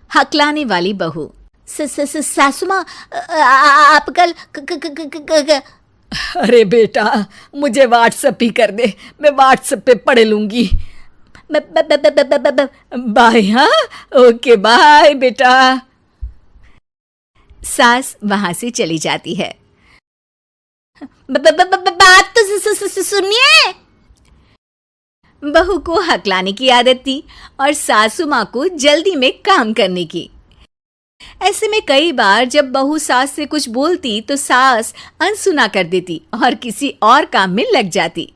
हकलाने वाली बहू। सासू माँ, आप कल अरे बेटा, मुझे व्हाट्सएप ही कर दे, मैं व्हाट्सएप पे पढ़ लूंगी। बाय। हाँ, ओके बाय बेटा। सास वहां से चली जाती है। बात तो सुनिए। बहू को हकलाने की आदत थी और सासू माँ को जल्दी में काम करने की। ऐसे में कई बार जब बहू सास से कुछ बोलती तो सास अनसुना कर देती और किसी और काम में लग जाती।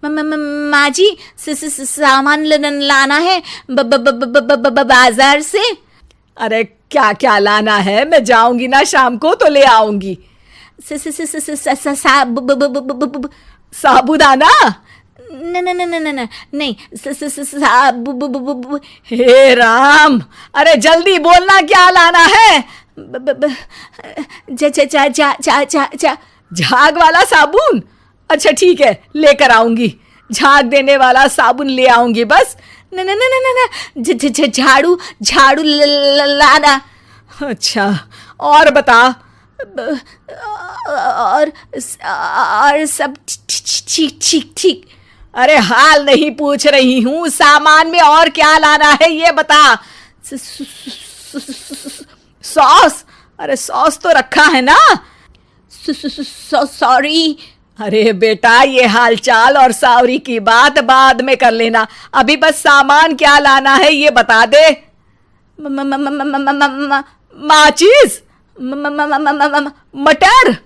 माँ जी, सामान लाना है बाजार से। अरे क्या क्या लाना है? मैं जाऊंगी ना शाम को तो ले आऊंगी। साबुदाना? नहीं। हे राम, अरे जल्दी बोलना, क्या लाना है? झाग वाला साबुन? अच्छा ठीक है, लेकर आऊंगी। झाग देने वाला साबुन ले आऊंगी बस। झाड़ू लाना। अच्छा, और बता। और सब ठीक। अरे हाल नहीं पूछ रही हूँ, सामान में और क्या लाना है ये बता। सॉस? अरे सॉस तो रखा है ना। सॉरी। अरे बेटा, ये हालचाल और सॉरी की बात बाद में कर लेना, अभी बस सामान क्या लाना है ये बता दे। माचिस? मटर?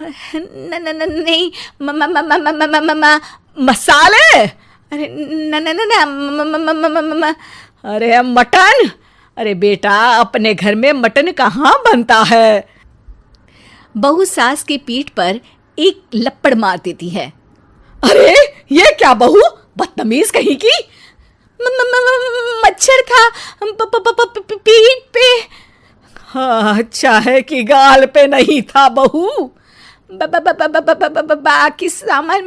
नहीं। मसाले? अरे अरे मटन? अरे बेटा, अपने घर में मटन कहाँ बनता है? बहू सास की पीठ पर एक लपड़ मार देती है। अरे ये क्या बहू, बदतमीज कहीं की। मच्छर था पीठ पे। हाँ, अच्छा है कि गाल पे नहीं था बहू। बाकी सामान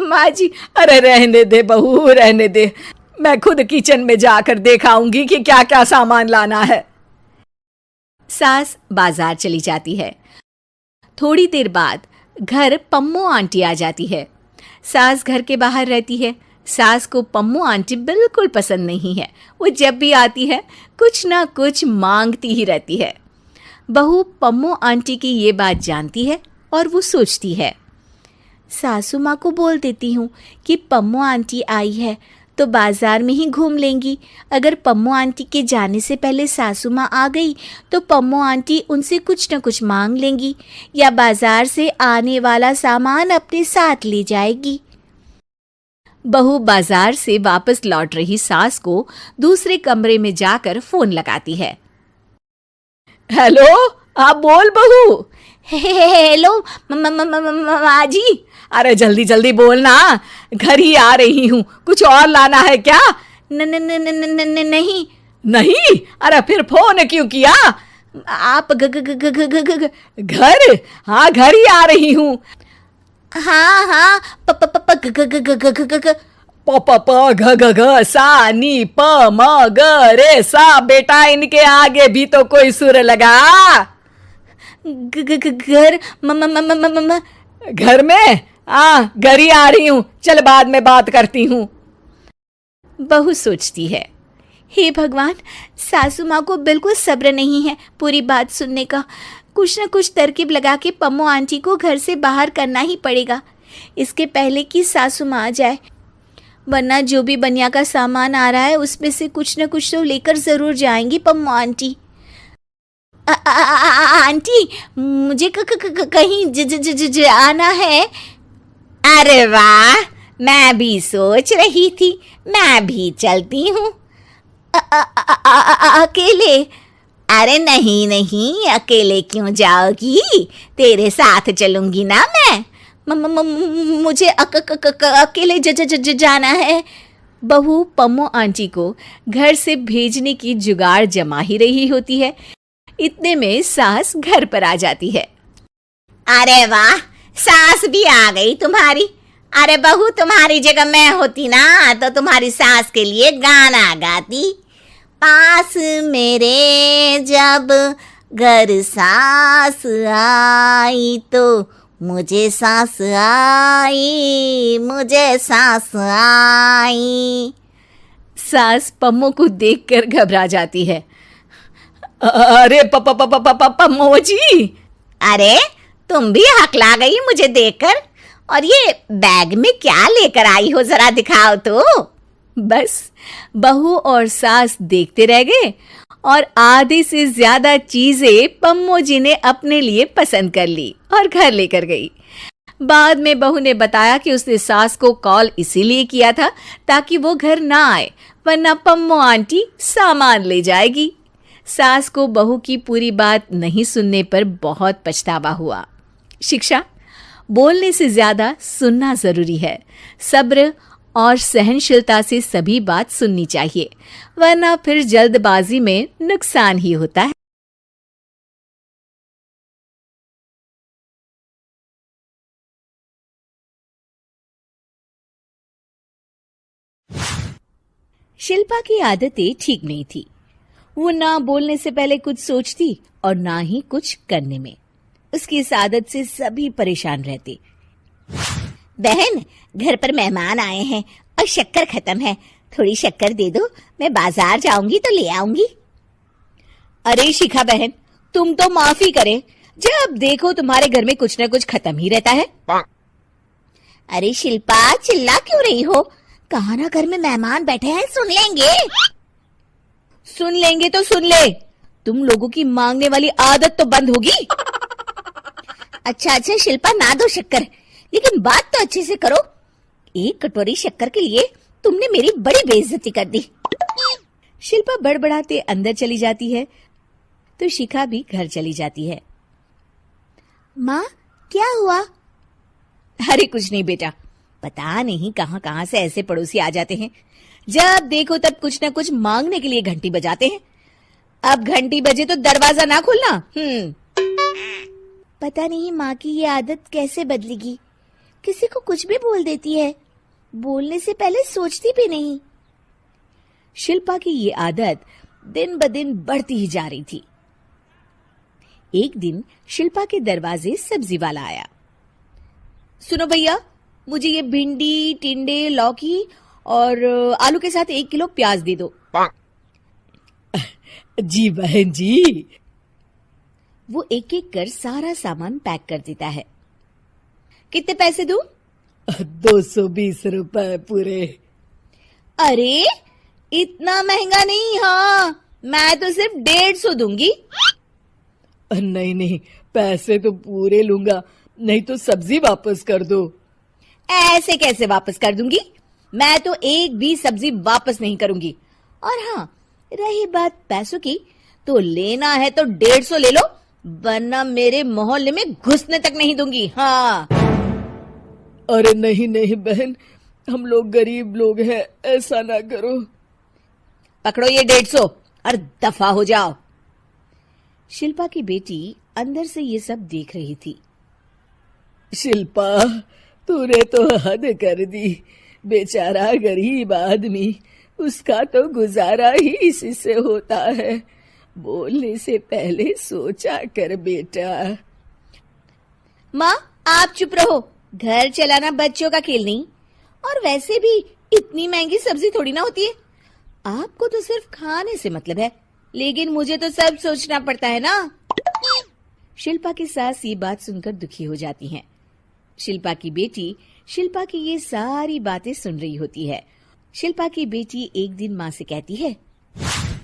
माँ जी। अरे रहने दे बहू, रहने दे, मैं खुद किचन में जाकर देखाऊंगी कि क्या क्या सामान लाना है। सास बाजार चली जाती है। थोड़ी देर बाद घर पम्मू आंटी आ जाती है। सास घर के बाहर रहती है। सास को पम्मू आंटी बिल्कुल पसंद नहीं है। वो जब भी आती है कुछ ना कुछ मांगती ही रहती है। बहू पम्मू आंटी की ये बात जानती है और वो सोचती है, सासू माँ को बोल देती हूँ कि पम्मू आंटी आई है तो बाजार में ही घूम लेंगी। अगर पम्मू आंटी के जाने से पहले सासू माँ आ गई तो पम्मू आंटी उनसे कुछ न कुछ मांग लेंगी या बाजार से आने वाला सामान अपने साथ ले जाएगी। बहू बाजार से वापस लौट रही सास को दूसरे कमरे में जाकर फोन लगाती है। हेलो, आप बोल बहू। हेलो माँ जी। अरे जल्दी जल्दी बोलना, घर ही आ रही हूँ, कुछ और लाना है क्या? नहीं। नहीं? अरे फिर फोन क्यों किया? आप घर? हाँ, घर ही आ रही हूँ। हाँ ग सा नी प म ग रे सा। बेटा, इनके आगे भी तो कोई सुर लगा। घर घर में? घर ही आ रही हूँ, चल बाद में बात करती हूँ। बहू सोचती है, हे भगवान, सासू माँ को बिल्कुल सब्र नहीं है पूरी बात सुनने का। कुछ न कुछ तरकीब लगा के पम्मू आंटी को घर से बाहर करना ही पड़ेगा इसके पहले कि सासू माँ आ जाए, वरना जो भी बनिया का सामान आ रहा है उसमें से कुछ न कुछ तो लेकर ज़रूर जाएंगी पम्मू आंटी। आंटी, मुझे कहीं जाना है। अरे वाह, मैं भी सोच रही थी, मैं भी चलती हूँ। अकेले? अरे नहीं, अकेले क्यों जाओगी, तेरे साथ चलूंगी ना मैं। मुझे अकेले जाना है। बहू पम्मू आंटी को घर से भेजने की जुगाड़ जमा ही रही होती है। इतने में सास घर पर आ जाती है। अरे वाह, सास भी आ गई तुम्हारी। अरे बहू, तुम्हारी जगह मैं होती ना तो तुम्हारी सास के लिए गाना गाती। पास मेरे जब घर सास आई तो मुझे सांस आई, मुझे सांस आई। सास पम्मो को देखकर घबरा जाती है। अरे पम्मो जी। अरे तुम भी हकला गई मुझे देखकर। और ये बैग में क्या लेकर आई हो, जरा दिखाओ तो। बस बहू और सास देखते रह गए और आधे से ज्यादा चीजें पम्मो जी ने अपने लिए पसंद कर ली और घर लेकर गई। बाद में बहू ने बताया कि उसने सास को कॉल इसीलिए किया था ताकि वो घर ना आए, वरना पम्मो आंटी सामान ले जाएगी। सास को बहू की पूरी बात नहीं सुनने पर बहुत पछतावा हुआ। शिक्षा: बोलने से ज्यादा सुनना जरूरी है। सब्र और सहनशीलता से सभी बात सुननी चाहिए, वरना फिर जल्दबाजी में नुकसान ही होता है। शिल्पा की आदतें ठीक नहीं थी। वो ना बोलने से पहले कुछ सोचती और ना ही कुछ करने में। उसकी इस आदत से सभी परेशान रहते। बहन, घर पर मेहमान आए हैं और शक्कर खत्म है, थोड़ी शक्कर दे दो, मैं बाजार जाऊंगी तो ले आऊंगी। अरे शिखा बहन, तुम तो माफी करे, जब देखो तुम्हारे घर में कुछ न कुछ खत्म ही रहता है। अरे शिल्पा, चिल्ला क्यों रही हो? कहा ना घर में मेहमान बैठे हैं, सुन लेंगे। सुन लेंगे तो सुन ले, तुम लोगों की मांगने वाली आदत तो बंद होगी। अच्छा शिल्पा, ना दो शक्कर, लेकिन बात तो अच्छे से करो। एक कटोरी शक्कर के लिए तुमने मेरी बड़ी बेइज्जती कर दी। शिल्पा बड़बड़ाते अंदर चली जाती है तो शिखा भी घर चली जाती है। माँ, क्या हुआ? अरे कुछ नहीं बेटा, पता नहीं कहां कहां से ऐसे पड़ोसी आ जाते हैं, जब देखो तब कुछ न कुछ मांगने के लिए घंटी बजाते हैं। अब घंटी बजे तो दरवाजा ना खोलना। पता नहीं माँ की ये आदत कैसे बदलेगी, किसी को कुछ भी बोल देती है, बोलने से पहले सोचती भी नहीं। शिल्पा की ये आदत दिन ब दिन बढ़ती ही जा रही थी। एक दिन शिल्पा के दरवाजे सब्जी वाला आया। सुनो भैया, मुझे ये भिंडी, टिंडे, लौकी और आलू के साथ 1 किलो प्याज दे दो। जी बहन जी। वो एक एक कर सारा सामान पैक कर देता है। कितने पैसे दूं? 220 रुपए पूरे। अरे इतना महंगा नहीं। हाँ, मैं तो सिर्फ 150 दूंगी। नहीं, पैसे तो पूरे लूंगा, नहीं तो सब्जी वापस कर दो। ऐसे कैसे वापस कर दूंगी? मैं तो एक भी सब्जी वापस नहीं करूंगी। और हाँ, रही बात पैसों की, तो लेना है तो 150 ले लो, वरना मेरे मोहल्ले में घुसने तक नहीं दूंगी। हाँ। अरे नहीं बहन, हम लोग गरीब लोग हैं, ऐसा ना करो। पकड़ो ये 150 और दफा हो जाओ। शिल्पा की बेटी अंदर से ये सब देख रही थी। शिल्पा, तूने तो हद कर दी। बेचारा गरीब आदमी, उसका तो गुजारा ही इसी से होता है। बोलने से पहले सोचा कर बेटा। माँ, आप चुप रहो, घर चलाना बच्चों का खेल नहीं। और वैसे भी इतनी महंगी सब्जी थोड़ी ना होती है। आपको तो सिर्फ खाने से मतलब है, लेकिन मुझे तो सब सोचना पड़ता है ना। शिल्पा की सास ये बात सुनकर दुखी हो जाती हैं। शिल्पा की बेटी शिल्पा की ये सारी बातें सुन रही होती है। शिल्पा की बेटी एक दिन माँ से कहती है,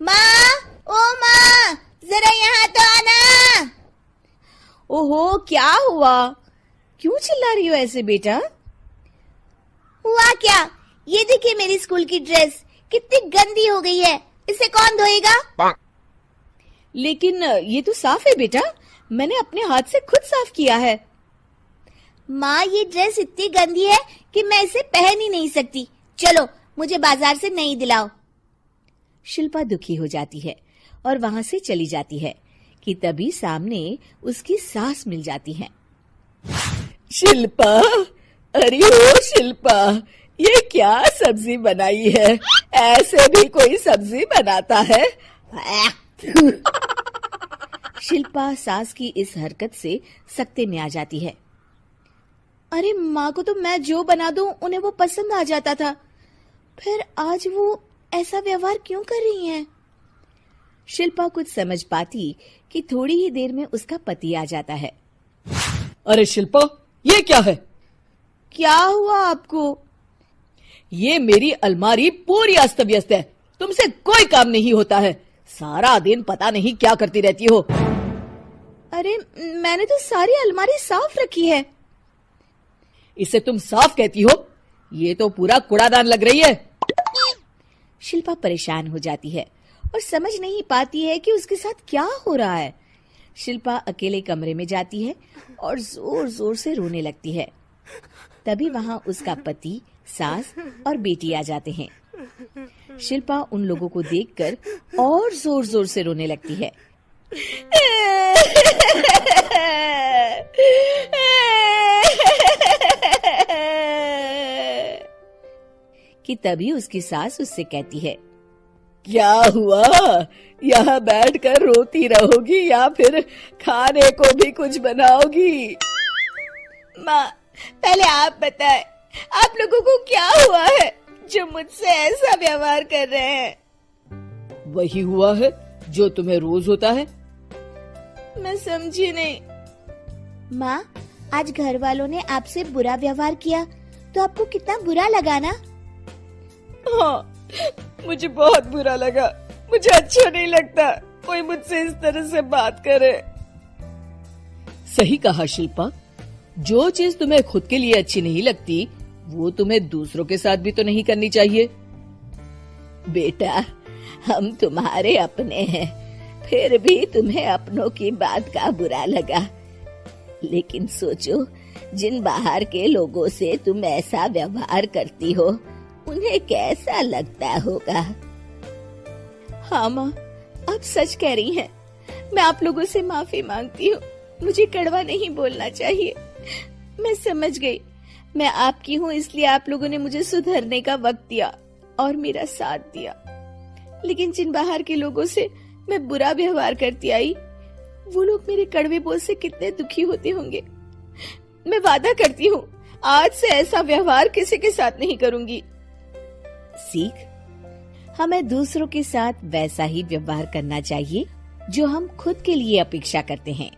माँ, ओ माँ, जरा यहाँ तो आना। ओहो, क्या हुआ? क्यों चिल्ला रही हो ऐसे बेटा? हुआ क्या? ये देखिए मेरी स्कूल की ड्रेस कितनी गंदी हो गई है, इसे कौन धोएगा? लेकिन ये तो साफ है बेटा, मैंने अपने हाथ से खुद साफ किया है। माँ, ये ड्रेस इतनी गंदी है कि मैं इसे पहन ही नहीं सकती। चलो, मुझे बाजार से नई दिलाओ। शिल्पा दुखी हो जाती है और वहां से चली जाती है कि तभी सामने उसकी सास मिल जाती है। शिल्पा, अरे ओ शिल्पा, ये क्या सब्जी बनाई है? ऐसे भी कोई सब्जी बनाता है? शिल्पा सास की इस हरकत से सकते में आ जाती है। अरे माँ को तो मैं जो बना दूं उन्हें वो पसंद आ जाता था, फिर आज वो ऐसा व्यवहार क्यों कर रही हैं? शिल्पा कुछ समझ पाती कि थोड़ी ही देर में उसका पति आ जाता है। अरे शिल्पा, ये क्या है? क्या हुआ आपको? ये मेरी अलमारी पूरी अस्त व्यस्त है, तुमसे कोई काम नहीं होता है। सारा दिन पता नहीं क्या करती रहती हो। अरे मैंने तो सारी अलमारी साफ रखी है। इसे तुम साफ कहती हो? ये तो पूरा कूड़ादान लग रही है। शिल्पा परेशान हो जाती है और समझ नहीं पाती है कि उसके साथ क्या हो रहा है। शिल्पा अकेले कमरे में जाती है और जोर जोर से रोने लगती है। तभी वहां उसका पति, सास और बेटी आ जाते हैं। शिल्पा उन लोगों को देखकर और जोर जोर से रोने लगती है। कि तभी उसकी सास उससे कहती है, क्या हुआ? यहाँ बैठकर रोती रहोगी या फिर खाने को भी कुछ बनाओगी? माँ, पहले आप बताएं, आप लोगों को क्या हुआ है जो मुझसे ऐसा व्यवहार कर रहे हैं? वही हुआ है जो तुम्हें रोज होता है। मैं समझी नहीं। माँ, आज घर वालों ने आपसे बुरा व्यवहार किया तो आपको कितना बुरा लगा ना? हाँ, मुझे बहुत बुरा लगा। मुझे अच्छा नहीं लगता कोई मुझसे इस तरह से बात करे। सही कहा शिल्पा, जो चीज तुम्हें खुद के लिए अच्छी नहीं लगती वो तुम्हें दूसरों के साथ भी तो नहीं करनी चाहिए। बेटा, हम तुम्हारे अपने हैं, फिर भी तुम्हें अपनों की बात का बुरा लगा। लेकिन सोचो, जिन बाहर के लोगों से तुम ऐसा व्यवहार करती हो उन्हें कैसा लगता होगा। हाँ माँ, आप सच कह रही हैं। मैं आप लोगों से माफी मांगती हूँ। मुझे कड़वा नहीं बोलना चाहिए। मैं समझ गई, मैं आपकी हूँ इसलिए आप लोगों ने मुझे सुधरने का वक्त दिया और मेरा साथ दिया। लेकिन जिन बाहर के लोगों से मैं बुरा व्यवहार करती आई, वो लोग मेरे कड़वे बोल से कितने दुखी होते होंगे। मैं वादा करती हूँ, आज से ऐसा व्यवहार किसी के साथ नहीं करूंगी। सीख, हमें दूसरों के साथ वैसा ही व्यवहार करना चाहिए जो हम खुद के लिए अपेक्षा करते हैं।